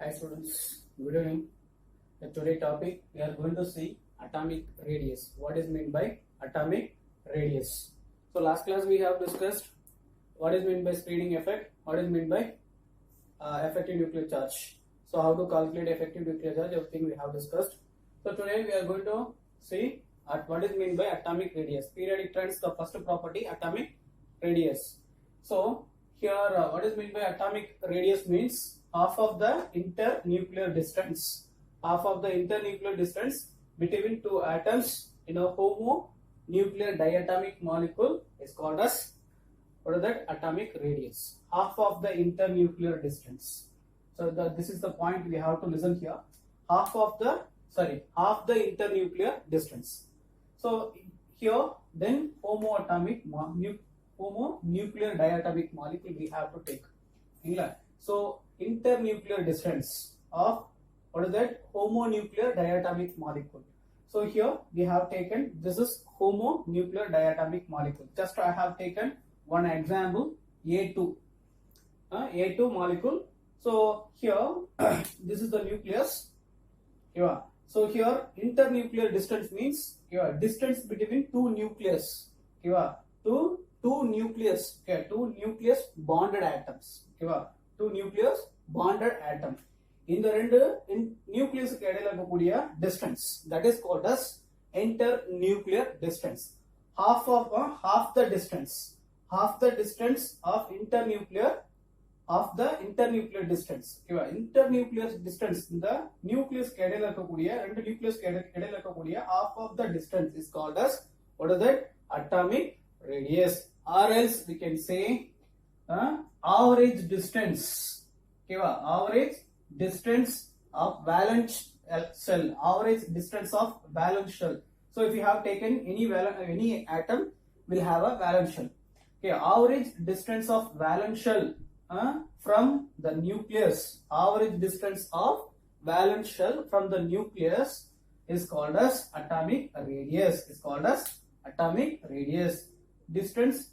Hi students, good evening. The today topic we are going to see atomic radius. What is meant by atomic radius? So last class we have discussed what is meant by spreading effect, what is meant by effective nuclear charge. So how to calculate effective nuclear charge, everything we have discussed. So today we are going to see what is meant by atomic radius. Periodic trends, the first property, atomic radius. So here what is meant by atomic radius means half of the internuclear distance. Half of the internuclear distance between two atoms in a homonuclear diatomic molecule is called as, what is that? Atomic radius. Half of the internuclear distance. So this is the point we have to listen here. Half the internuclear distance. So here then homonuclear diatomic molecule we have to take. So internuclear distance of, what is that? Homonuclear diatomic molecule. So here we have taken, this is homonuclear diatomic molecule. Just I have taken one example, A2. A2 molecule. So here this is the nucleus. Here. So here internuclear distance means here distance between two nucleus. Here. Two nucleus. Okay, two nucleus bonded atoms. Here. Two nucleus bonded atom. In the nucleus distance, that is called as internuclear distance. Half the distance of internuclear distance. Internuclear distance in the nucleus half of the distance is called as, what is that? Atomic radius, or else we can say average distance. Average distance of valence shell. Average distance of valence shell. So if you have taken any atom will have a valence shell. Okay, average distance of valence shell from the nucleus. Average distance of valence shell from the nucleus is called as atomic radius. Is called as atomic radius. Distance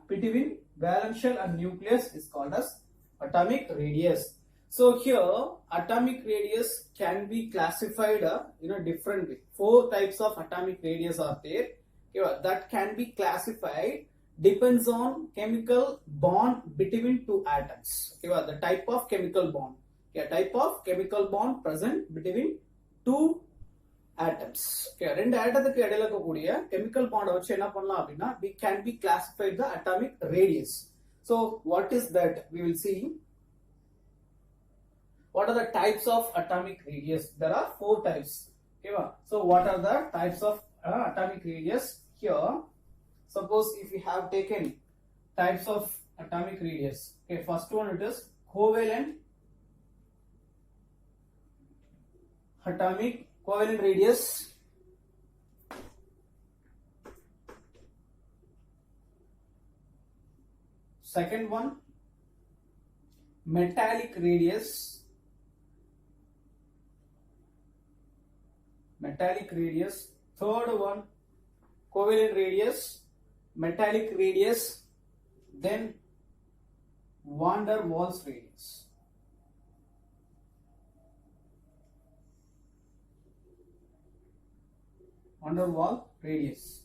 between valence shell and nucleus is called as atomic radius. So here atomic radius can be classified in a different way. 4 types of atomic radius are there. That can be classified depends on chemical bond between two atoms. The type of chemical bond. Type of chemical bond present between two atoms. Rendu atomukku idaila irukkudiya chemical bond vachu enna pannalam appadina we can be classified the atomic radius. So what is that? We will see. What are the types of atomic radius? There are 4 types. So what are the types of atomic radius? Here, suppose if we have taken types of atomic radius. First one it is covalent radius. Second one, metallic radius. Third one, covalent radius, metallic radius, then van der Waals radius. Van der Waals radius.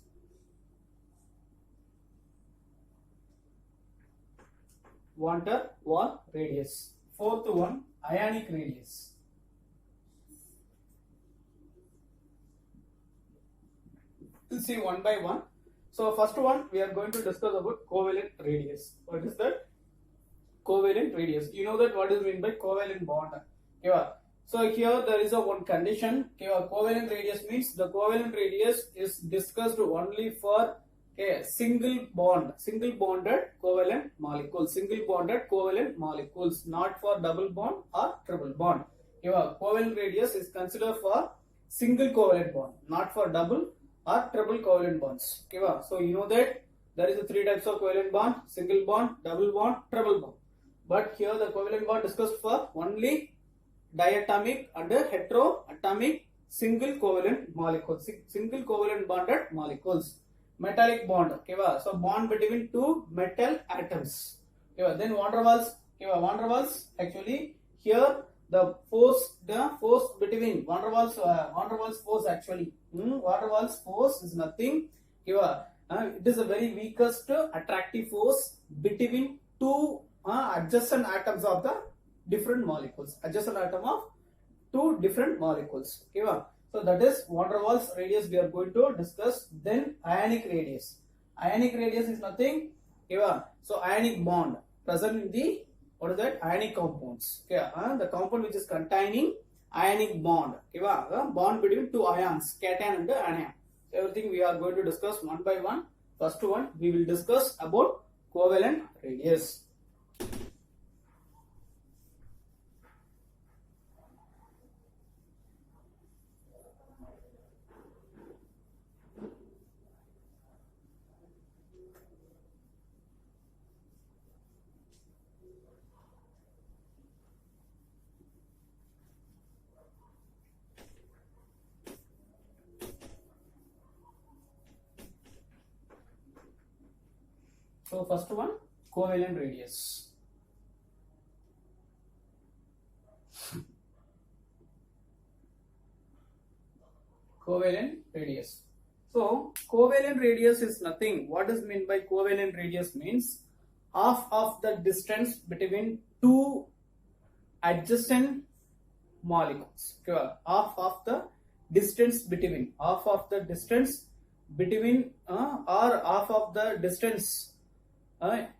Van der Waals radius. Fourth one, ionic radius. We'll see one by one. So first one we are going to discuss about covalent radius. What is that? Covalent radius. You know that what is meant by covalent bond. So here there is a one condition. Covalent radius means the covalent radius is discussed only for single bonded covalent molecules, not for double bond or triple bond. Covalent radius is considered for single covalent bond, not for double or triple covalent bonds. So you know that there is a 3 types of covalent bond: single bond, double bond, triple bond. But here the covalent bond discussed for only diatomic and heteroatomic single covalent molecules, single covalent bonded molecules. Metallic bond, so bond between two metal atoms. Then van der Waals, actually here the force between van der Waals force actually. Van der Waals force is nothing. It is a very weakest attractive force between two adjacent atoms of the different molecules. Adjacent atom of two different molecules. So that is van der Waals radius we are going to discuss. Then ionic radius. Ionic radius is nothing. So ionic bond present in the, what is that? Ionic compounds. The compound which is containing ionic bond. Bond between two ions, cation and anion. Everything we are going to discuss one by one. First one we will discuss about covalent radius. So first one, covalent radius. Covalent radius. So covalent radius is nothing. What is meant by covalent radius means half of the distance between two adjacent molecules. Half of the distance between or half of the distance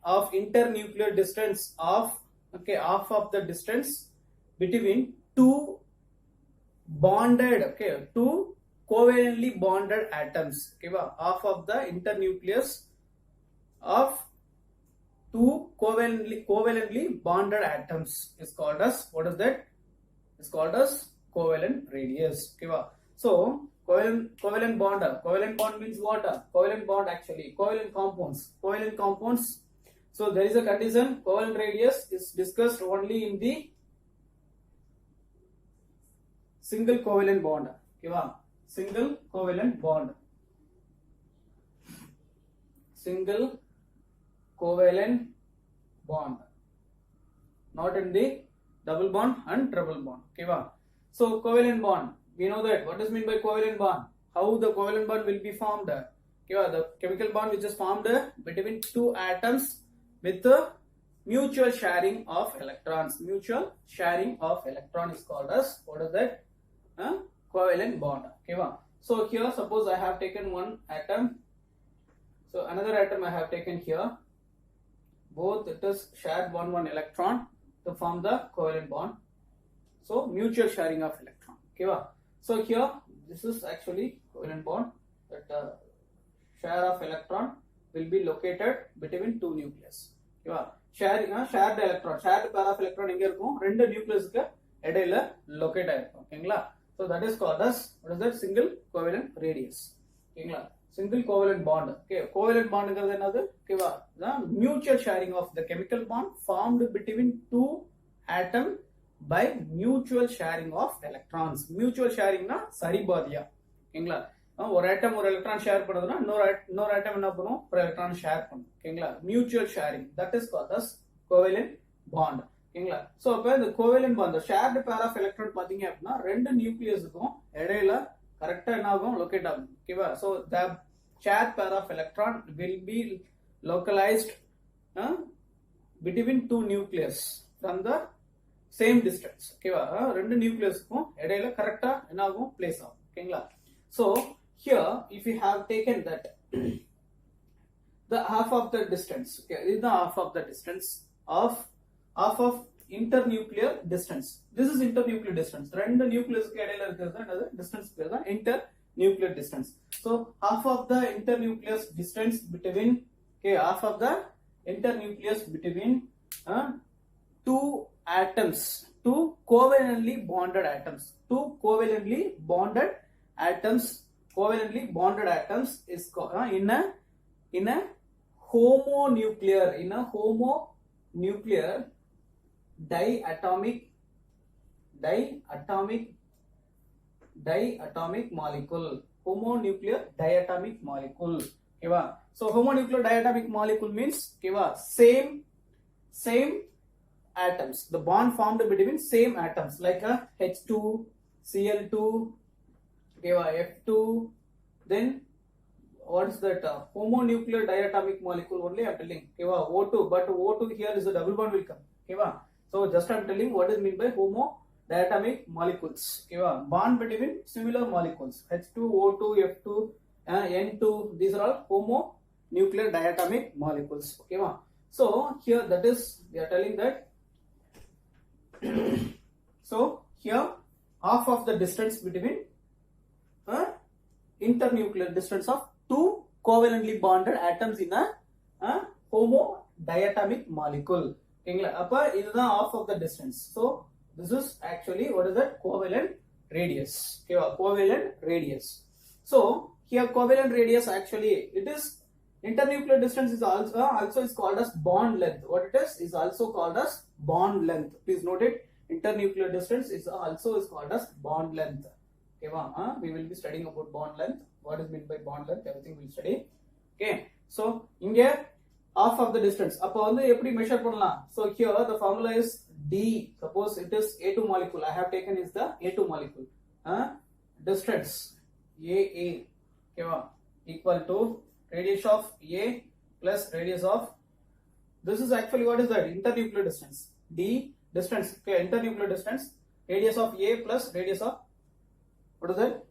of internuclear distance of half of the distance between two bonded two covalently bonded atoms. Half of the internucleus of two covalently bonded atoms is called as, what is that? It's called as covalent radius. So covalent bond means what? Covalent bond actually covalent compounds. So there is a condition, covalent radius is discussed only in the single covalent bond. Single covalent bond. Single covalent bond, not in the double bond and triple bond. So covalent bond, we know that. What is meant by covalent bond? How the covalent bond will be formed? The chemical bond which is formed between two atoms with the mutual sharing of electrons. Mutual sharing of electron is called as, what is that? Covalent bond. So here suppose I have taken one atom. So another atom I have taken here. Both it is shared one electron to form the covalent bond. So mutual sharing of electron. So here this is actually covalent bond, that share of electron will be located between two nucleus. Shared electron, shared pair of electron inge irukum, rendu nucleus ku edaila locate aayirukkum. So that is called as, what is that? Single covalent radius. Single covalent bond. Covalent bond is another. The mutual sharing of the chemical bond formed between two atoms by mutual sharing of electrons. Mutual sharing na saribadiya. ஒரு atom ஒரு electron share பண்ணுதுன்னா இன்னொரு atom என்ன பண்ணும்? ஒரு electron share பண்ணும். Mutual sharing, that is called as covalent bond. So அப்ப இந்த covalent bond, shared pair of electron பாத்தீங்க அப்படின்னா ரெண்டு நியூக்ளியஸுக்கும் இடையில கரெக்டா என்ன ஆகும்? லொகேட் ஆகும். So the shared pair of electron will be localized between two nucleus from the same distance. ரெண்டு நியூக்ளியஸ்க்கும் இடையில கரெக்டா என்ன ஆகும்? பிளேஸ் ஆகும். So here if you have taken that the half of the distance, this is the half of the distance of internuclear distance. This is internuclear distance. ரெண்டு நியூக்ளியஸ்க்கு இடையில இருக்கிறது என்னது? டிஸ்டன்ஸ் பேர் தான் internuclear distance. So half of the internucleus distance between half of the internucleus between two atoms, two covalently bonded atoms. Two covalently bonded atoms is in a homonuclear diatomic molecule. Homonuclear diatomic molecule. So homonuclear diatomic molecule means same atoms, the bond formed between same atoms like a H2, Cl2, F2, then what is that homonuclear diatomic molecule only I'm telling, O2, but O2 here is a double bond will come, so just I'm telling what is mean by homo diatomic molecules, bond between similar molecules H2, O2, F2, N2, these are all homonuclear diatomic molecules, so here that is we are telling that so here half of the distance between internuclear distance of two covalently bonded atoms in a homodiatomic molecule, appa idha half of the distance, so this is actually what is that covalent radius, covalent radius. So here covalent radius actually it is internuclear distance is also is called as bond length. What it is also called as bond length. Please note it. Internuclear distance is also is called as bond length. We will be studying about bond length. What is meant by bond length? Everything we will study. Okay. So inge half of the distance. Appo vandu eppadi measure pannalam? So here the formula is D. Suppose it is A2 molecule. I have taken is the A2 molecule. Distance AA equal to radius of A plus radius of, this is actually what is that internuclear distance, D distance, internuclear distance, radius of A plus radius of what is that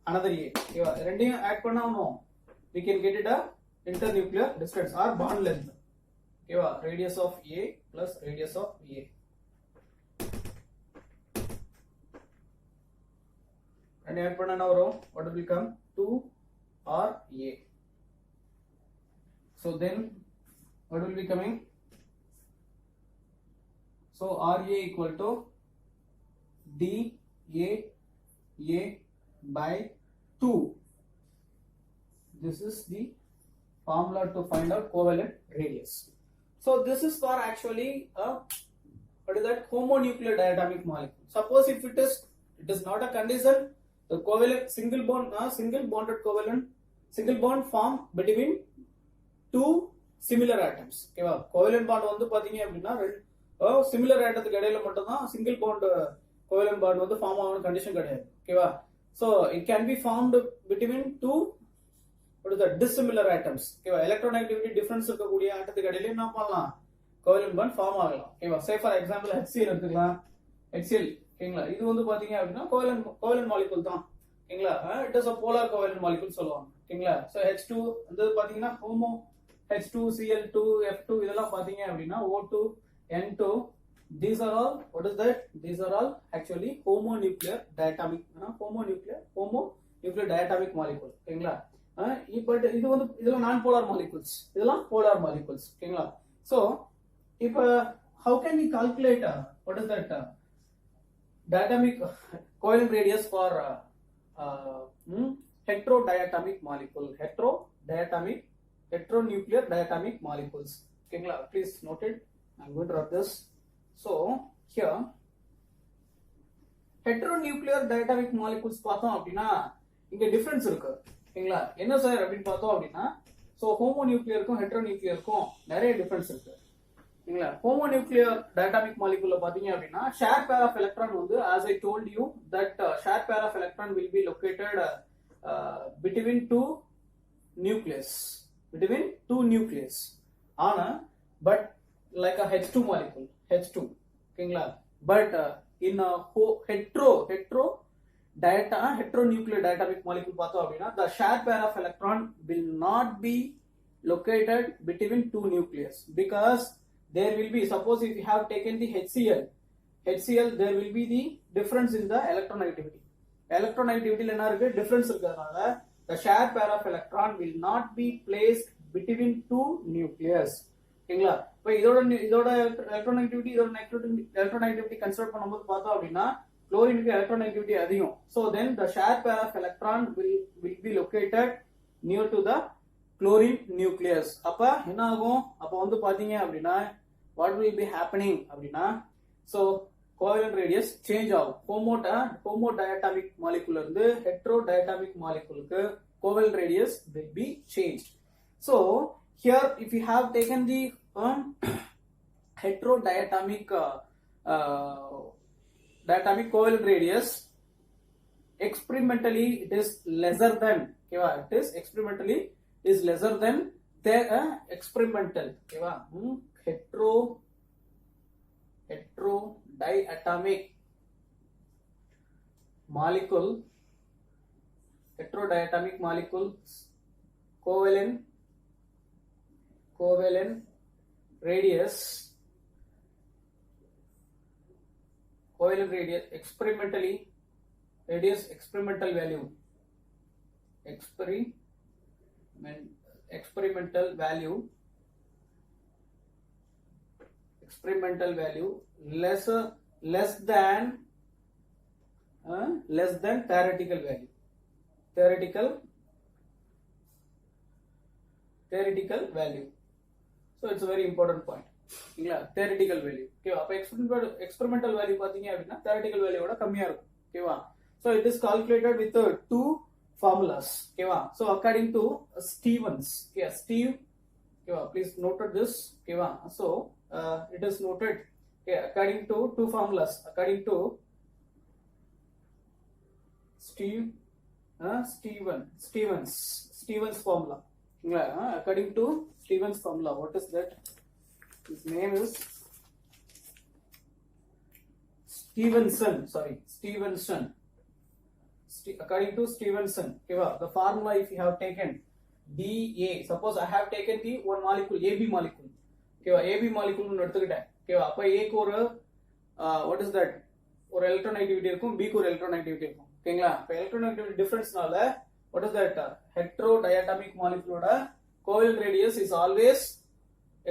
another A, rending add panna no we can get it a internuclear distance or bond length, radius of A plus radius of A, and add panna now what will become 2 RA. So then what will be coming? So RA equal to DA by 2. This is the formula to find out covalent radius. So this is for actually what is that homonuclear diatomic molecule. Suppose if it is not a condition, the covalent single bond form between two similar atoms, covalent bond வந்து பாத்தீங்க அப்படினா similar ஆட்டத்துக்கு இடையில மட்டும் தான் single bond covalent bond வந்து form ஆகணும் condition கிடையாது, so it can be formed between two what is that dissimilar atoms, electronegativity difference இருக்கக்கூடிய ஆட்டத்துக்கு இடையில என்ன பண்ணலாம் covalent bond ஃபார்ம் ஆகலாம், say for example HCl எடுத்துக்கலாம், HCl இது வந்து பாத்தீங்க அப்படினா covalent molecule தான், it is a polar covalent molecule சொல்லுவாங்க, so H2 வந்து பாத்தீங்கன்னா homo H2, Cl2, F2 இதெல்லாம் பாத்தீங்க அப்படினா O2, N2, these are all what is that, these are all actually homonuclear diatomic molecule, but இது வந்து இதெல்லாம் non polar molecules, இதெல்லாம் polar molecules, so if how can we calculate what is that diatomic covalent radius for heterodiatomic molecule, heteronuclear diatomic molecules, please note it. I'm going to write this. So here heteronuclear diatomic molecules பார்த்தோம் அப்படினா இங்க difference இருக்கு, என்ன sir அப்படினு பார்த்தோம் அப்படினா, so homonuclearக்கும் heteronuclearக்கும் நிறைய difference இருக்கு, homonuclear diatomic molecule பாத்தீங்க அப்படினா share pair of electron வந்து as I told you that share pair of electron will be located between two nucleus, ஆனா but like a H2 molecule, but in a heteronuclear diatomic molecule பார்த்தோம் அப்படினா the share pair of electron will not be located between two nucleus, because there will be, suppose if you have taken the HCl, there will be the difference in the electronegativity என்ன இருக்கு difference இருக்கிறதுனால the share pair of electron will not be placed between two nucleus, இப்போ இதோட electronegativity electronegativity consider பண்ணும்போது பார்த்தோம் அப்படினா chlorine electronegativity அதிகம், so then the share pair of electron will be located near to the chlorine nucleus. அப்ப என்ன ஆகும், அப்ப வந்து பாத்தீங்க அப்படினா what will be happening அப்படினா, so covalent radius change ஆகும், homodiatomic molecule இருந்து heterodiatomic molecule க்கு covalent radius will be changed. So here if you have taken the heterodiatomic diatomic covalent radius, experimentally it is lesser than, okay, it is experimentally is lesser than the experimental, okay, heterodiatomic molecule, heterodiatomic molecules covalent radius experimentally radius experimental value experimental value less than theoretical value, theoretical value. So it's a very important point. Theoretical value, okay, அப்ப experimental value பாத்தீங்க அப்படினா theoretical value ஓட கம்மியா இருக்கும், ஓகேவா. So it is calculated with two formulas, ஓகேவா. So according to Stevens, okay, Steve, okay, please noted this, okay. So it is noted, okay, according to two formulas, according to Stevens formula, according to Stevens formula. What is that? His name is Stevenson. According to Stevenson, okay, the formula, if you have taken DA, suppose I have taken the one molecule, AB molecule, okay, AB molecule nu எடுத்துக்கிட்டேன், okay, அப்ப A க்கு ஒரு what is that, ஒரு electronegativity இருக்கும், B க்கு ஒரு electronegativity இருக்கும், ஓகேங்களா. அப்ப electronegativity differenceனால what is that, heterodiatomic molecule ஓட covalent radius is always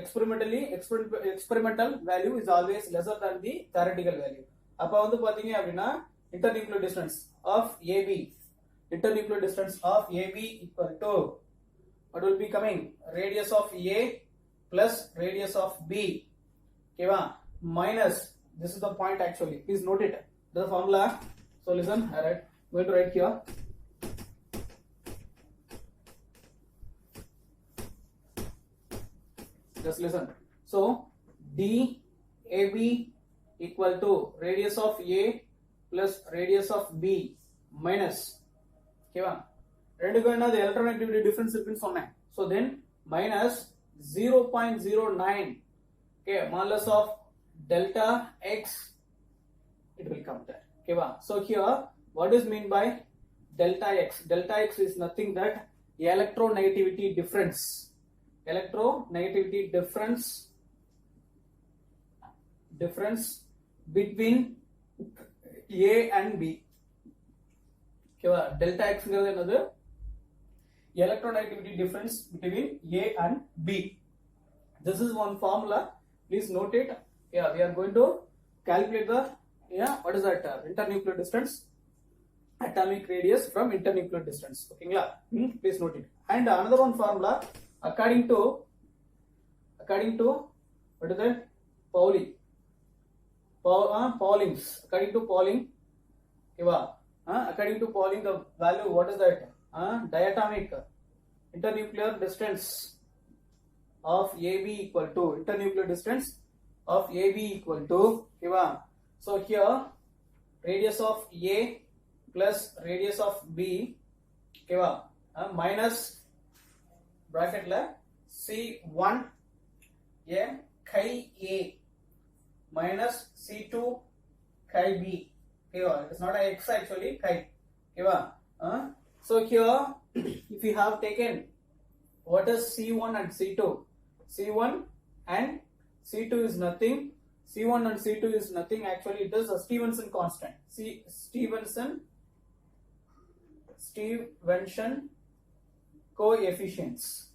experimental value is always lesser than the theoretical value. அப்ப வந்து பாத்தீங்க அப்படினா internuclear distance of AB equal to what will be coming, radius of A plus radius of B, okay, minus, this is the point actually, please note it, the formula. So listen, I'm going to write here, just listen. So DAB equal to radius of A plus radius of B minus, okay, ரெண்டுக்கு என்னது electronegativity difference இருக்குன்னு சொன்னேன். So then minus 0.09, okay, modulus of delta x, it will come there, okay. So here what is mean by delta x? Delta x is nothing but electronegativity difference between A and B, okay. Delta x is another electronegativity difference between A and B. This is one formula, please note it. Yeah, we are going to calculate the, yeah, what is that, internuclear distance, atomic radius from internuclear distance, okay, please note it. And another one formula, according to what is that, Pauling's, according to Pauling, okay, according to Pauling, the value, what is that, diatomic internuclear distance of AB equal to, internuclear distance of AB equal to, okay, so here radius of A plus radius of B, okay, minus bracket la C1 A chi A minus C2 chi B, okay, it is not a X actually, chi, okay. So here if you have taken what is C1 and C2, C1 and C2 is nothing, C1 and C2 is nothing, actually it is a Stevenson constant, Stevenson coefficients,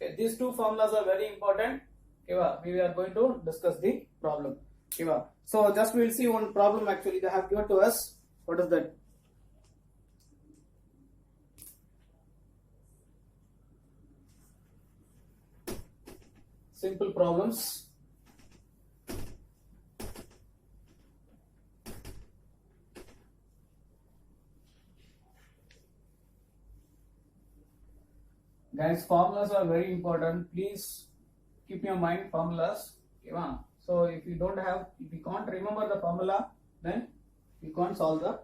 okay. These two formulas are very important, okay. We are going to discuss the problem, okay. So just we will see one problem actually they have given to us. What is that? Simple problems. guys, formulas are very important. Please keep your mind formulas. Okay, so if you can't remember the formula, then you can't solve the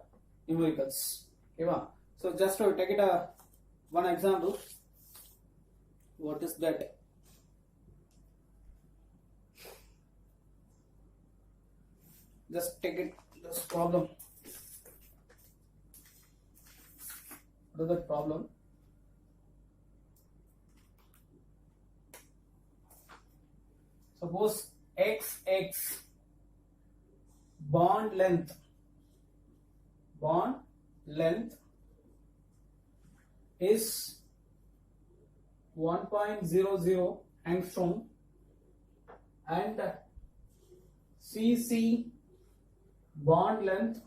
numericals. Okay, so just to take it one example. What is that? Just take it this problem. What is that problem? Suppose XX bond length is 1.00 angstrom and CC bond length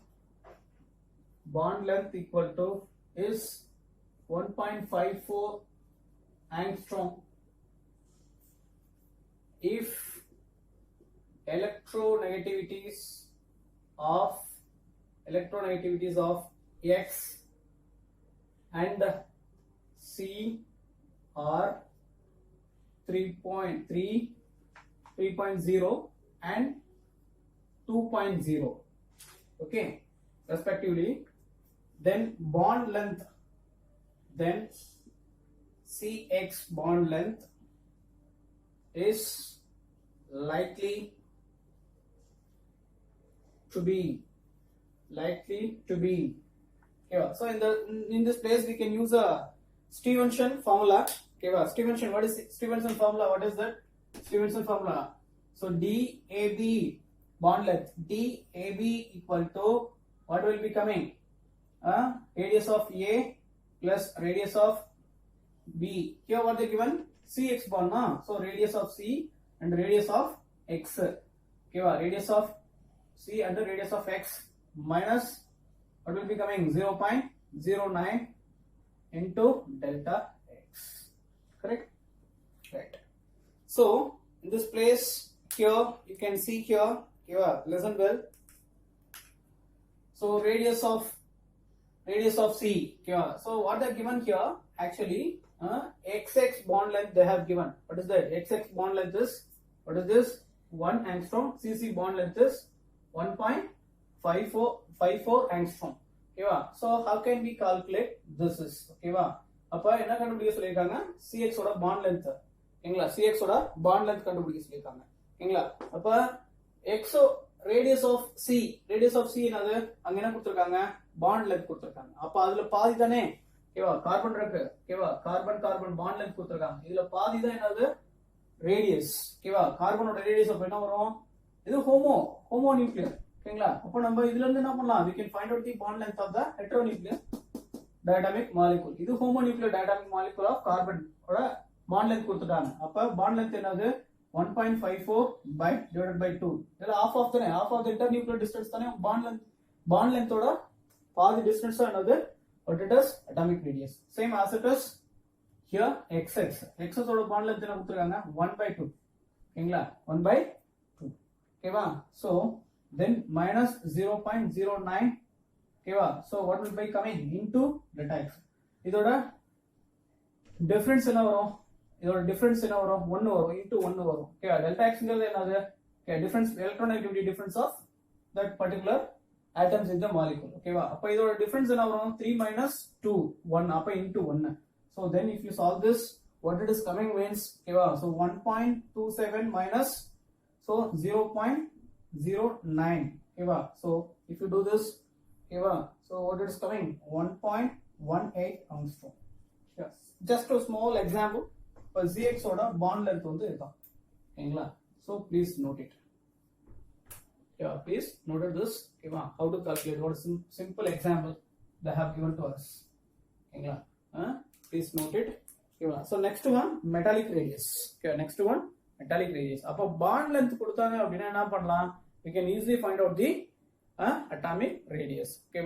equal to is 1.54 angstrom. If electronegativities of X and C are 3.3, 3.0 and 2.0, okay, respectively, then bond length, then CX bond length is likely to be yeah. So in this place we can use a Stevenson formula. Okay, Stevenson, what is Stevenson formula? What is that Stevenson formula? So DAB bond length, DAB equal to what will be coming? Radius of A plus radius of B. Here what they given? CX bond, na? So radius of C and radius of X. Okay, radius of C and the radius of X minus what will be coming? 0.09 into delta X. Correct? Right. So in this place here you can see here, listen well. So radius of C. So what they are given here actually, XX bond length they have given. What is that? XX bond length is, what is this? 1 angstrom. CC bond length is 1.54 angstrom. Okay, so how can we calculate this is? Okay, அப்ப என்ன கண்டுபிடிக்க சொல்லிருக்காங்க? CX ஓட bond length. ஓகேங்களா? CX ஓட bond length கண்டுபிடிக்க சொல்லிருக்காங்க. ஓகேங்களா? அப்ப X radius of C என்னது? அங்க என்ன கொடுத்திருக்காங்க? bond length கொடுத்திருக்காங்க. அப்ப அதுல பாதி தானே? ஓகேவா? கார்பன் இருக்கு. ஓகேவா? கார்பன் bond length கொடுத்திருக்காங்க. இதுல பாதி தான் என்னது? ரேடியஸ். ஓகேவா? கார்பனோட ரேடியஸ் அப்ப என்ன வரும்? இது ஹோமோ நியூக்ளியர். ஓகேங்களா? அப்ப நம்ம இதுல இருந்து என்ன பண்ணலாம்? we can find out the bond length of the heteronuclear diatomic molecule. இது homo nuclear diatomic molecule of carbon ஓட bond length கொடுத்துட்டாங்க. அப்ப bond length என்னது? 1.54 by divided by 2. இதுல half of the internuclear distance தானே bond length ஓட பாதி distance என்னது? What it is? Atomic radius. Same as it is here XX ஓட bond length என்ன கொடுத்திருக்காங்க? 1/2. ஓகேங்களா? 1/2. ஓகேவா? So then minus 0.09. ஓகேவா? So what will be coming into delta X? இதோட difference என்ன வரும்? 1 வரும் into 1 வரும். ஓகே, delta X ங்கிறது என்னது? Okay, difference, electronegativity difference of that particular atoms in the molecule. ஓகேவா? அப்ப இதோட difference என்ன வரும்? 3 minus 2 1 அப்ப into 1. So then if you solve this, what it is coming means, okay, so 1.27 minus, so 0.09. Okay, so if you do this, okay, so what it is coming? 1.18 angstrom. Yes. Just a small example. For ZX order bond length on the Engla. So please note it. Yeah, please note this. Okay, how to calculate? What is simple example they have given to us? Engla. Please note it. Okay, so next one, metallic radius. Okay, next one, metallic radius. Appa bond length கொடுத்தாங்க அப்படினா என்ன பண்ணலாம்? We can easily find out the atomic radius. Okay,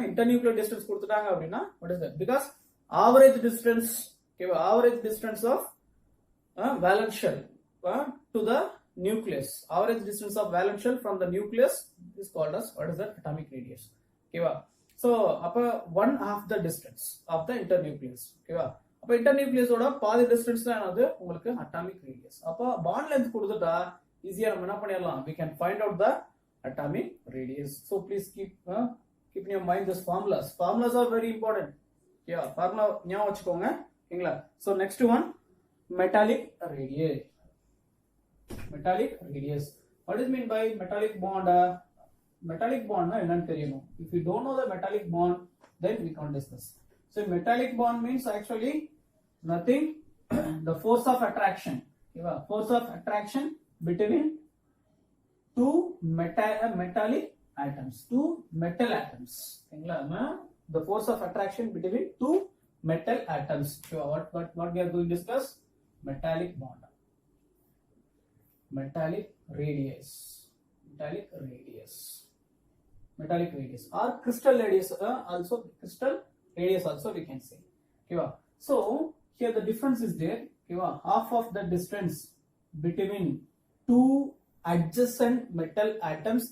internuclear distance கொடுத்துட்டாங்க அப்படினா what is that? Because average distance, okay, average distance of valence shell to the nucleus. Average distance of valence shell from the nucleus is called as, what is that? Atomic radius. Okay, so upper one half the distance of the internucleus. Okay, அப்ப இன்டர்நியூக்ளியஸோட பாதி distance தான் என்னது உங்களுக்கு atomic radius. அப்ப bond length கொடுத்துட்டா ஈஸியா நம்ம என்ன பண்ணிடலாம், we can find out the atomic radius. So please keep in your mind this formulas. Formulas are very important. Yeah, formula ஞாபகம் வச்சுக்கோங்க. ஓகேங்களா? So next one, metallic radius. Metallic radius. What is mean by metallic bond? Metallic bond na என்னன்னு தெரியணும். If you don't know the metallic bond, then we can't discuss. So metallic bond means actually nothing, the force of attraction. Okay, force of attraction between two metallic atoms, two metal atoms. Okay, the force of attraction between two metal atoms. Okay, what we are going to discuss? Metallic bond. Metallic radius. Metallic radius. Metallic radius or crystal radius also, crystal radius also we can say. Okay, so here the difference is there. Okay, half of the distance between two adjacent metal atoms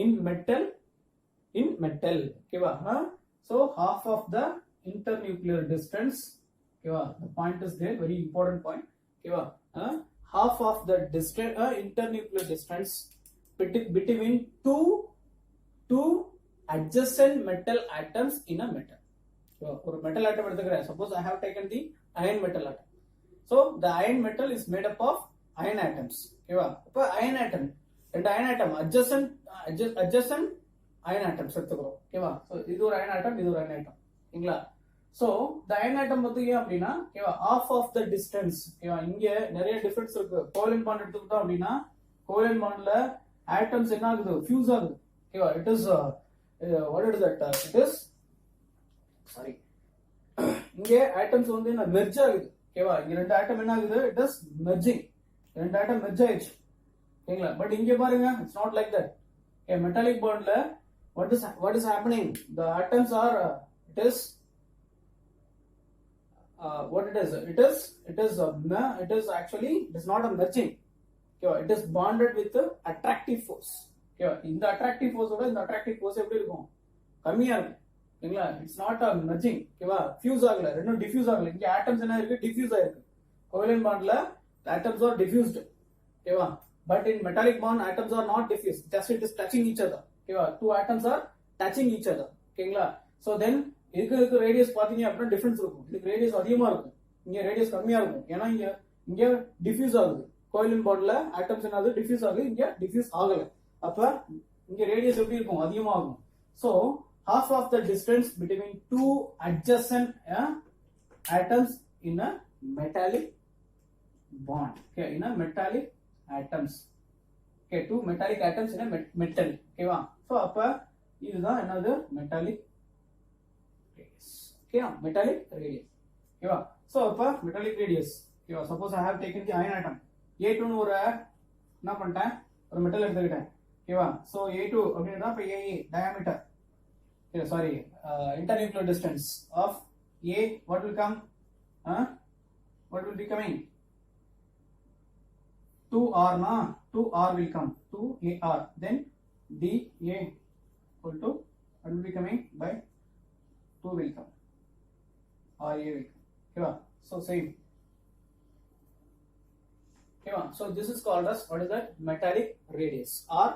in metal. Okay, so half of the internuclear distance. Okay, the point is there, very important point. Okay, half of the distance internuclear distance between two adjacent metal atoms in a metal. So ஒரு metal atom எடுத்துக்கிறேன். Suppose I have taken the iron metal atom. So the iron metal is made up of iron atoms. ஓகேவா? அப்ப iron atom ரெண்டு iron atom adjacent iron atoms எடுத்துக்கிறோம். ஓகேவா? So இது ஒரு iron atom, இது ஒரு iron atom. ஓகேங்களா? So the iron atom வந்து அப்படின்னா ஓகேவா, half of the distance. ஓகேவா? இங்க நிறைய டிஃபரன்ஸ் இருக்கு. கோவலன்ட் பாண்ட் எடுத்துக்கிட்டோம் அப்படின்னா கோவலன்ட் பாண்ட்ல ஆட்டம்ஸ் என்ன ஆகுது, ஃபியூஸ் ஆகுது. ஓகேவா? It is what is that? It is sorry. இங்க ஆட்டம்ஸ் வந்து என்ன மெர்ஜ் ஆகுது. ஓகேவா? இங்க ரெண்டு ஆட்டம் என்ன ஆகுது, it is merging. ரெண்டு ஆட்டம் மெர்ஜ் ஆயிடுச்சு. ஓகேங்களா? பட் இங்க பாருங்க, it's not like that. Okay, metallic bondல what is happening? The atoms are it is what it is? It is actually it is not a merging. Okay, it is bonded with the attractive force. Okay, இந்த attractive force ஓட இந்த attractive force எப்படி இருக்கும், கம்மியா இருக்கும். ஓகேங்களா? It's not a merging. ஓகேவா? Fuse ஆகல, ரெண்டும் டிஃப்யூஸ் ஆகல. இங்க ஆட்டம்ஸ் என்ன இருக்கு, டிஃப்யூஸ் ஆயிருக்கு. கோவலன்ட் பாண்ட்ல ஆட்டம்ஸ் ஆர் டிஃப்யூஸ்ட். ஓகேவா? But in metallic bond atoms are not diffused, just it is touching each other. ஓகேவா? Two atoms are touching each other. ஓகேங்களா? சோ தென் இதுக்கு ரேடியஸ் பாத்தீங்க அப்படின்னா டிஃபரன்ஸ் இருக்கும். இதுக்கு ரேடியஸ் அதிகமா இருக்கும், இங்க ரேடியஸ் கம்மியா இருக்கும். ஏன்னா இங்க டிஃப்யூஸ் ஆகுது. கோவலன்ட் பாண்ட்ல ஆட்டம்ஸ் என்னது டிஃப்யூஸ் ஆகுது, இங்க டிஃப்யூஸ் ஆகல. அப்ப இங்க ரேடியஸ் எப்படி இருக்கும், அதிகமா ஆகும். So half of the distance between two adjacent atoms in a metallic bond. Okay, in a metallic atoms. Okay, two metallic atoms in a metal. Okay, so அப்ப இதுதான் என்னது metallic radius. Okay, metallic radius. Okay, so அப்ப metallic radius. Okay, suppose I have taken the iron atom. A2 னு ஒரு என்ன பண்ணிட்டேன், ஒரு metal எடுத்துக்கிட்டேன். ஓகேவா? so A2 அப்படினா இப்ப AE diameter. Okay, sorry, internuclear distance of A, what will come? What will be coming? 2R na? 2R will come. 2AR. Then DA equal to, what will be coming? By 2 will come. RA will come. Okay, so same. Okay, so this is called as, what is that? Metallic radius or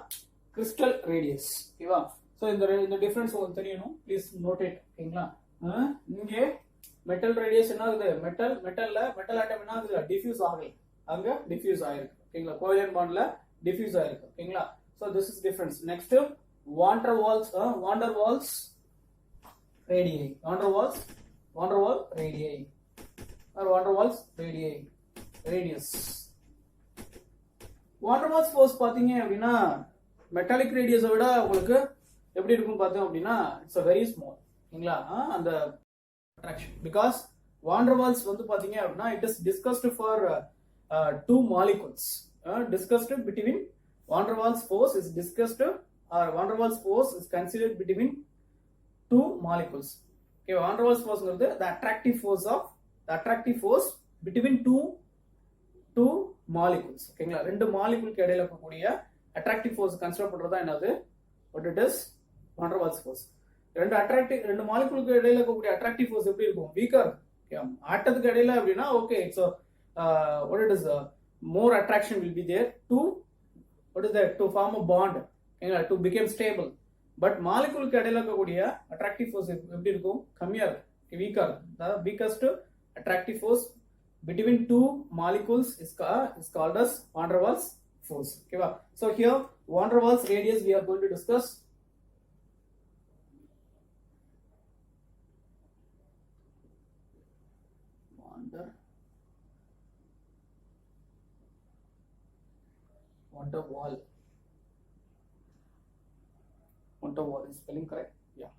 crystal radius. Okay, so இந்த difference உங்களுக்கு தெரியணும், please note it. ஓகேங்களா? இங்க metal radius என்ன ஆகுது, metal ஆட்டம் என்ன ஆகுது, diffuse ஆகல, அங்க டிஃப்யூஸ் ஆயிருக்கு. ஓகேங்களா? கோவலன்ட் பாண்ட்ல டிஃப்யூஸ் ஆயிருக்கு. ஓகேங்களா? So this is difference. Next van der Waals radii. Van der Waal radii or van der Waals radii radius. Van der Waals force பாத்தீங்க அப்படின்னா மெட்டாலிக் ரேடியஸை விட உங்களுக்கு எப்படி இருக்கும் பார்த்தோம் அப்படின்னா இட்ஸ் வெரி ஸ்மால். ஓகேங்களா? அந்த attraction because van der Waals வந்து பாத்தீங்க அப்படின்னா it is discussed for two molecules. Discussed between van der Waals force is discussed, or van der Waals force is considered between two molecules. Okay, van der Waals force is the attractive force between two molecules. ஓகேங்களா? ரெண்டு மாலிகுலுக்கு இடையில இருக்கக்கூடிய attractive force consider பண்றதா என்னது, what it is, van der Waals force. ரெண்டு மாலிகுலுக்கு இடையில இருக்கக்கூடிய attractive force எப்படி இருக்கும், வீக்கா இருக்கும். ஆட்டத்துக்கு இடையில அப்படின்னா okay it's what it is more attraction will be there to what is that to form a bond to become stable. But மாலிகுலுக்கு இடையில இருக்கக்கூடிய அட்ராக்டிவ் ஃபோர்ஸ் எப்படி இருக்கும்? கம்மியா இருக்கும், வீக்கா இருக்கும். the weakest attractive force between two molecules is called as van der Waals force. Okay, so here van der Waals radius we are going to discuss. van der Waals. Van der Waals is spelling correct? Yeah.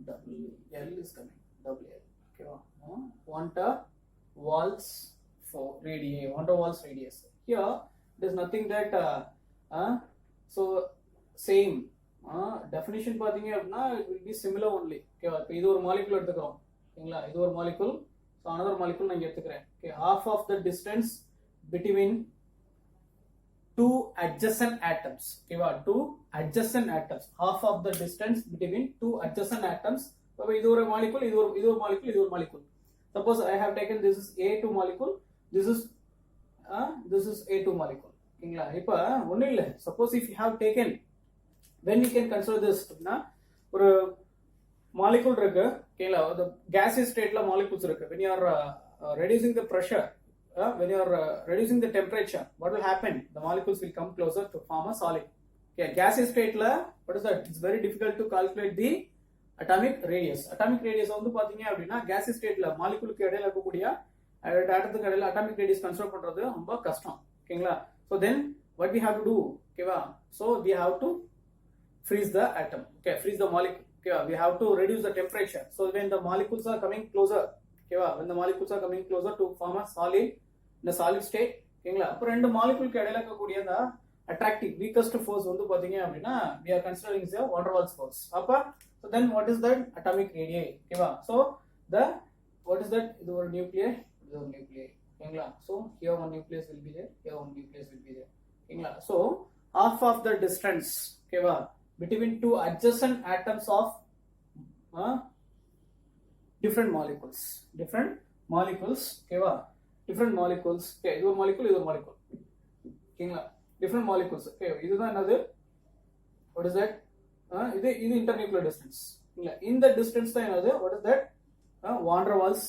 W L is coming. W L. Okay. Van der Waals for radii. Van der Waals radius. Here, there is nothing that. So same. Definition பார்த்தீங்க அப்படின்னா it will be similar only. Okay. இப்போ இது ஒரு molecule எடுத்துக்கிறோம். ஓகேங்களா? இது ஒரு molecule. So another molecule நான் இங்க எடுத்துக்கிறேன். Okay. Half of the distance between two adjacent atoms. Okay, two adjacent atoms. Half of the distance between two adjacent atoms. So, இது ஒரு molecule, இது ஒரு molecule, இது ஒரு molecule. Suppose I have taken this is A2 molecule, this is A2 molecule. ஓகேங்களா? இப்போ ஒண்ணும் இல்ல. Suppose if you have taken, when you can consider this அப்படின்னா ஒரு molecule இருக்கு. ஓகேங்களா? the gaseous stateல molecules இருக்கு. When you are reducing the pressure, when you are reducing the temperature, what will happen? The molecules will come closer to form a solid. Okay, gaseous state la, what is that? It's very difficult to calculate the atomic radius. Atomic radius வந்து பாத்தீங்க அப்படின்னா gaseous state la moleculeக்கு இடையில இருக்கக்கூடிய ஆட்டத்துக்கு இடையில atomic radius consider பண்றது ரொம்ப கஷ்டம். ஓகேங்களா? So then what we have to do? ஓகேவா? So we have to freeze the atom. Okay, freeze the molecule. Okay, we have to reduce the temperature. So when the molecules are coming closer, ஓகேவா? When the molecules are coming closer to form a solid in a solid state, ஓகேங்களா? அப்ப ரெண்டு மாலிகுலுக்கு இடையில இருக்கக்கூடிய அந்த attractive weakest force வந்து பாத்தீங்க அப்படின்னா we are considering is a van der Waals force. அப்ப so then what is that? Atomic radii. ஓகேவா? So the what is that? இது ஒரு நியூக்ளியர், இது ஒரு நியூக்ளியர். ஓகேங்களா? So here one nucleus will be there, here one nucleus will be there. ஓகேங்களா? So half of the distance, ஓகேவா, between two adjacent atoms of different molecules, ஓகேவா? different molecules. Okay, இது ஒரு molecule, இது ஒரு molecule. ஓகேங்களா? different molecules. Okay, இதுதான் என்னது? what is that? இது internuclear distance. இல்ல இந்த distance தான் என்னது? what is that? van der Waals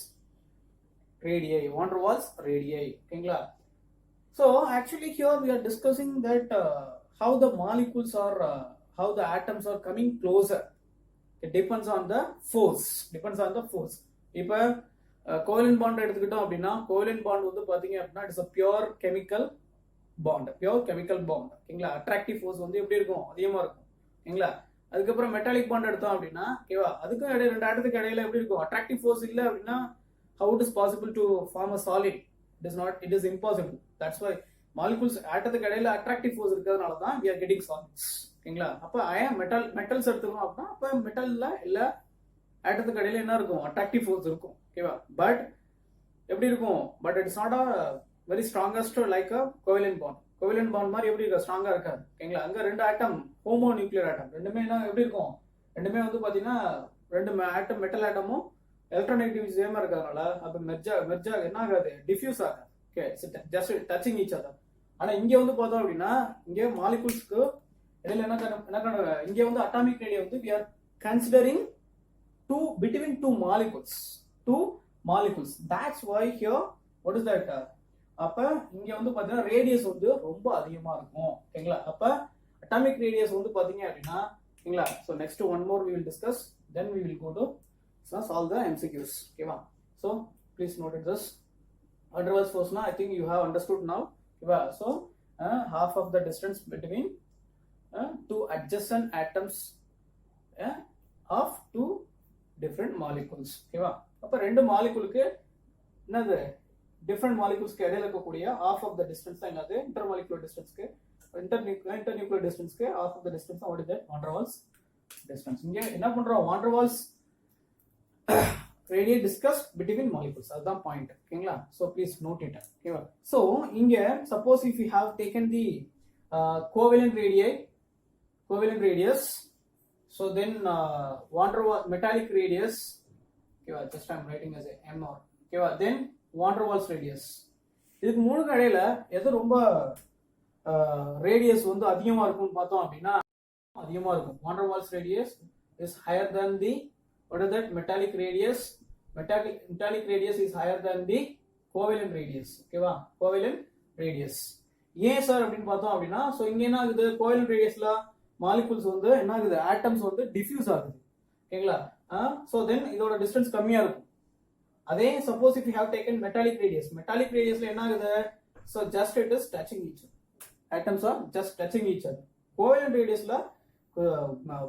radii. van der Waals radii. ஓகேங்களா? So actually here we are discussing that how the molecules are how the atoms are coming closer. It depends on the force. இப்ப covalent bond எடுத்துக்கிட்டோம் அப்படின்னா covalent bond வந்து பாத்தீங்க அப்படின்னா it's a pure chemical bond. ஓகேங்களா? Attractive force வந்து எப்படி இருக்கும்? அதிகமா இருக்கும். ஓகேங்களா? அதுக்கப்புறம் மெட்டாலிக் பாண்ட் எடுத்தோம் அப்படின்னா ஓகேவா, அதுக்கும் இடையில ரெண்டு ஆட்டத்துக்கு இடையில எப்படி இருக்கும்? அட்ராக்டிவ் ஃபோர்ஸ் இல்ல அப்படின்னா how it is possible to form a solid? It is impossible. That's why molecules ஆட்டத்துக்கு இடையில அட்ராக்டிவ் ஃபோர்ஸ் இருக்கிறதுனால தான் we are getting solids. ஓகேங்களா? அப்ப மெட்டல்ஸ் எடுத்துக்கணும் அப்படின்னா அப்ப மெட்டல்ல இல்ல ஆட்டத்துக்கு இடையில என்ன இருக்கும்? அட்ராக்டிவ் ஃபோர்ஸ் இருக்கும். ஓகேவா? பட் எப்படி இருக்கும்? But it's not a very strongest like a covalent bond. Covalent bond மாதிரி எப்படி இருக்க? ஸ்ட்ராங்கா இருக்காது. ஓகேங்களா? அங்க ரெண்டு ஆட்டம் ஹோமோ நியூக்ளியர் ஆட்டம் ரெண்டுமே என்ன எப்படி இருக்கும்? ரெண்டுமே வந்து பாத்தீங்கன்னா ரெண்டு ஆட்டம் மெட்டல் ஆட்டமும் எலக்ட்ரானெகட்டிவிட்டி சேமா இருக்கிறதுனால அப்ப மெர்ஜா என்ன ஆகாது? டிஃப்யூஸ் ஆகாது. Okay, just touching each other. ஆனா இங்க வந்து பார்த்தோம் அப்படின்னா இங்க மாலிகுல்ஸ்க்கு இடையில என்ன இங்க வந்து அட்டாமிக் ரேடியஸ் வந்து we are considering between two molecules. That's why here what is that? அப்ப இங்க வந்து பாத்தீங்கன்னா ரேடியஸ் வந்து ரொம்ப அதிகமா இருக்கும். ஓகேங்களா? அப்ப அட்டாமிக் ரேடியஸ் வந்து பாத்தீங்க அப்படின்னா ஓகேங்களா? So next one more we will discuss, then we will go to solve the MCQs. ஓகேவா? So please note this. Van der Waals force na I think you have understood now. ஓகேவா? So half of the distance between two adjacent atoms of two different molecules. ஓகேவா? அப்ப ரெண்டு மாலிகுலுக்கு என்னது? Different மாலிகுல்ஸ்க்கு இடையில இருக்கக்கூடிய half of the distance தான் என்னது? intermolecular distanceக்கு internuclear distanceக்கு half of the distance தான் what is that? van der Waals distance. இங்க என்ன பண்றோம்? van der Waals radii discussed between molecules. அதுதான் பாயிண்ட். ஓகேங்களா? so please note it. ஓகேவா? so இங்க suppose if you have taken the covalent radius, so then van der Waals metallic radius, ஓகேவா just I'm writing as a mr ஓகேவா then van der Waals radius இதுக்கு மூணுக்கு இடையில எது ரொம்ப radius வந்து அதிகமா இருக்கும்னு பார்த்தோம் அப்படின்னா அதிகமா இருக்கும் van der Waals radius is higher than the what is that metallic radius metallic radius is higher than the covalent radius ஓகேவா covalent radius ஏன் சார் அப்படின்னு பார்த்தோம் அப்படின்னா சோ இங்க என்ன ஆகுது covalent radiusல மாலிகூல்ஸ் வந்து என்ன ஆகுது ஆட்டம்ஸ் வந்து டிஃப்யூஸ் ஆகுது ஓகேங்களா சோ தென் இதோட டிஸ்டன்ஸ் கம்மியா இருக்கும் அதே suppose if you have taken metallic ரேடியஸ்ல என்ன ஆகுது so just it is touching each atoms are just touching each other covalent radiusல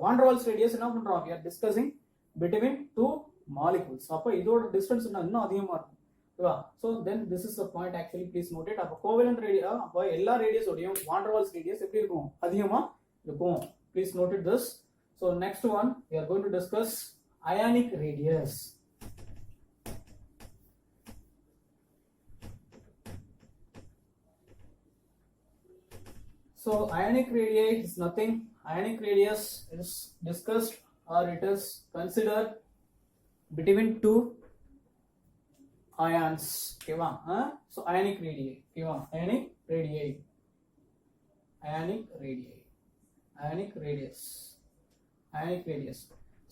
van der Waals radius என்ன பண்றோம் we are discussing between two molecules அப்ப இதோட டிஸ்டன்ஸ் இன்னும் அதிகமா இருக்கும் ஓகேவா so then this is the point actually please note it அப்ப covalent radius அப்ப எல்லா radius ஓடையும் van der Waals radius எப்படி இருக்கும் அதிகமா இருக்கும் please note it this so next one we are going to discuss ionic radius so ionic radii is nothing ionic radius is discussed or it is considered between two ions okay va so ionic radii okay va ionic radius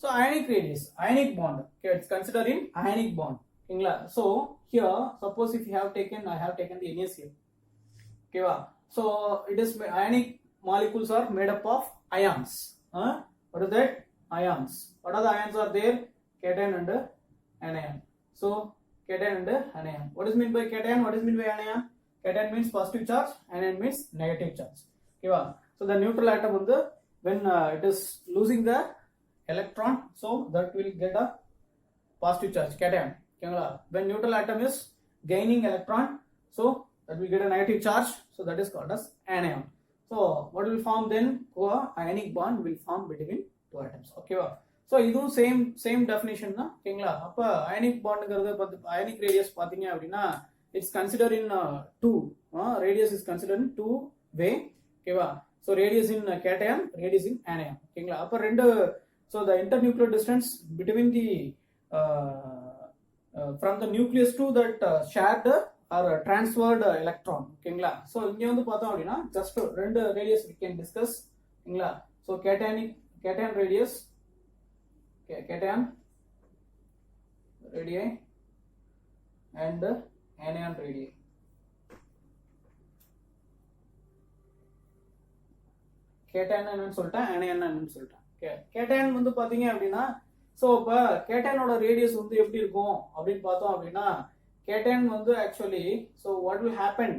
so ionic radius ionic bond okay it's considered in ionic bond okay so here suppose if you have taken I have taken the NaCl here okay va so it is ionic molecules are made up of ions what is that ions what are the ions are there cation and anion so cation and anion what is meant by cation what is meant by anion cation means positive charge anion means negative charge okay va so the neutral atom when it is losing the electron so that will get a positive charge cation okay when neutral atom is gaining electron so that will get a negative charge so that is called as anion so what will form then ionic bond will form between two atoms okay va so இதுவும் same definition தான் ஓகேங்களா அப்ப ionic bondங்கிறது ionic radius பாத்தீங்க அப்படினா it's considered in two radius is considered in two way okay va so radius in cation radius in anion ஓகேங்களா அப்ப ரெண்டு so the internuclear distance between the from the nucleus to that shared or transferred electron ஓகேங்களா so இங்க வந்து பார்த்தோம் அப்படினா just ரெண்டு radius we can discuss ஓகேங்களா so cation radius cation radii and anion radii cation என்னன்னு சொல்லிட்டேன் anion என்னன்னு சொல்லிட்டேன் cation வந்து பாத்தீங்க அப்படினா சோ இப்ப கேட்டனோட ரேடியஸ் வந்து எப்படி இருக்கும் அப்படினு பார்த்தோம் அப்படினா cation வந்து actually so what will happen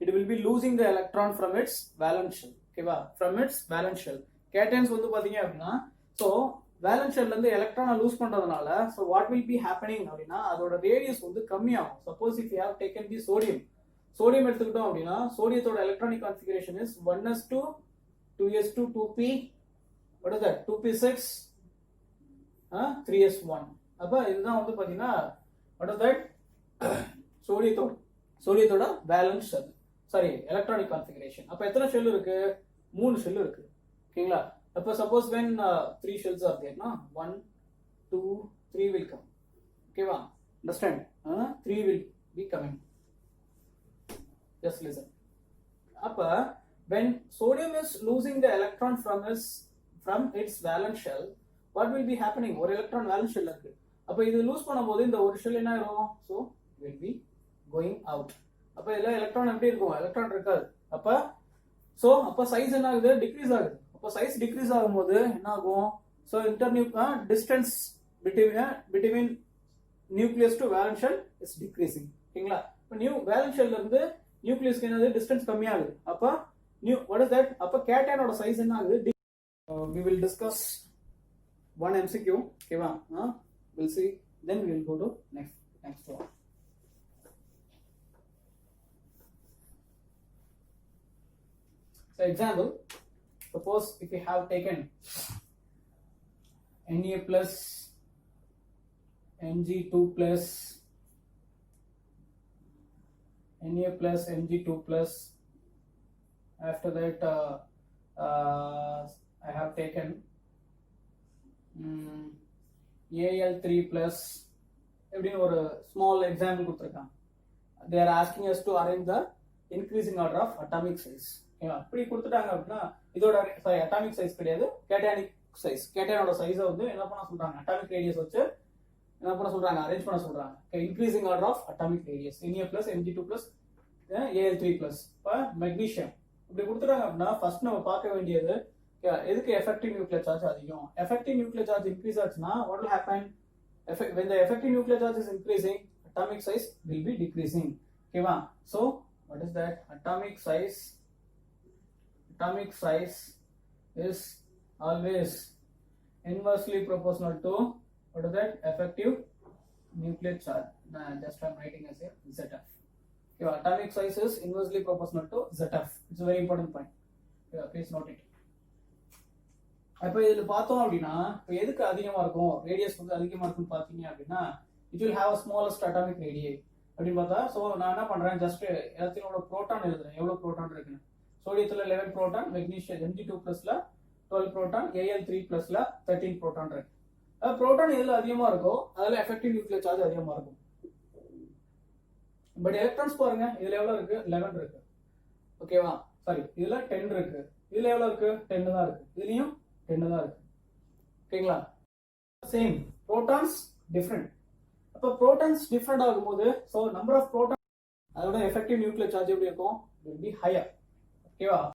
it will be losing the electron from its valence shell okay va from its valence shell cations வந்து பாத்தீங்க அப்படினா so valence shell ல இருந்து எலக்ட்ரானை லூஸ் பண்றதுனால so what will be happening அப்படினா அதோட radius வந்து கம்மியாகும் suppose if you have taken the sodium எடுத்துக்கிட்டோம் அப்படினா சோடியத்தோட electronic configuration is 1s2 2s2 2p what is that 2p6 3s1 அப்ப இதுதான் வந்து பாத்தீங்கன்னா what is that சோடியத்தோட valence shell sorry electronic configuration அப்ப எத்தனை ஷெல் இருக்கு மூணு ஷெல் இருக்கு ஓகேங்களா அப்ப suppose when three shells are there na 1 2 3 will come okay va understand 3 will be coming just listen அப்ப when sodium is losing the electron from its valence shell what will be happening ஒரு electron valence shell இருக்கு அப்ப இது loose பண்ணும்போது இந்த ஒரு shell என்ன ஆகும் so will be going out அப்ப இதுல எலக்ட்ரான் எப்படி இருக்கும் எலக்ட்ரான் இருக்காது அப்ப சைஸ் என்ன ஆகுது டிக்ரீஸ் ஆகுது அப்ப சைஸ் டிக்ரீஸ் ஆகும்போது என்ன ஆகும் so distance between nucleus to valence shell is decreasing ஓகேங்களா இப்ப valence shell ல இருந்து நியூக்ளியஸ்க்கு என்னது டிஸ்டன்ஸ் கம்மியாகுது அப்ப what is that அப்ப கேட்டனோட சைஸ் என்ன ஆகுது we will discuss one MCQ okay va we'll see then we will go to next one so example suppose if you have taken Na plus Mg2 plus Na plus Mg2 plus after that I have taken Al3 plus எப்படின்னு ஒரு small example கொடுத்துருக்காங்க. they are asking us to arrange the increasing order of atomic size. அப்படி கொடுத்துட்டாங்க அப்படின்னா இதோட atomic size கிடையாது, கேட்டானிக் size. கேட்டானோட சைஸை வந்து என்ன பண்ண சொல்றாங்க, அட்டாமிக் ரேடியஸ் வச்சு என்ன பண்ண சொல்றாங்க, அரேஞ்ச் பண்ண சொல்றாங்க. Increasing order of atomic radius Na plus Mg2 plus Al3 plus. இப்போ மெக்னீஷியம் இப்படி கொடுத்துட்டாங்க அப்படின்னா ஃபர்ஸ்ட் நம்ம பார்க்க வேண்டியது எதுக்கு எஃபெக்டிவ் நியூக்ளியர் சார்ஜ் அதிகம். எஃபெக்டிவ் நியூக்ளியர் சார்ஜ் இன்க்ரீஸ் ஆச்சுன்னா what will happen, when the effective nuclear charge is increasing, atomic size will be decreasing. Okay, so what is that? Atomic size is always inversely proportional to what is that, effective nuclear charge. Just I'm writing as a ZF. Okay, atomic size is inversely proportional to ZF. It's a very important point. Okay, please note it. அப்போ இதில் பார்த்தோம் அப்படின்னா இப்போ எதுக்கு அதிகமாக இருக்கும், radius வந்து அதிகமாக இருக்குன்னு பார்த்தீங்க அப்படின்னா it will have a smallest atomic radii அப்படின்னு பார்த்தா. ஸோ நான் என்ன பண்ணுறேன், ஜஸ்ட் எல்லாத்தையும் ப்ரோட்டான் எழுதுறேன், எவ்வளோ ப்ரோட்டான் இருக்குன்னு. சோடியத்தில் 11 proton, magnesium Mg2 ப்ளஸ்ல 12 proton, Al3 ப்ளஸ்ல 13 proton இருக்கு. ப்ரோட்டான் எதில் அதிகமாக இருக்கோ அதில் எஃபெக்டிவ் நியூக்ளியர் சார்ஜ் அதிகமாக இருக்கும். பட் எலக்ட்ரான்ஸ் பாருங்க, இதில் எவ்வளோ இருக்கு, 11 இருக்கு. ஓகேவா, சாரி இதில் 10 இருக்கு. இதில் எவ்வளோ இருக்கு, 10 தான் இருக்கு. இதுலையும் 10 தான் இருக்கு. ஓகேங்களா, சேம் ப்ரோட்டான்ஸ் டிஃப்ரெண்ட். அப்போ ப்ரோட்டான்ஸ் டிஃப்ரெண்ட் ஆகும்போது ஸோ நம்பர் ஆஃப் ப்ரோட்டான் அதோட எஃபெக்டிவ் நியூக்ளியர் சார்ஜ் எப்படி இருக்கும், will be higher. ஓகேவா.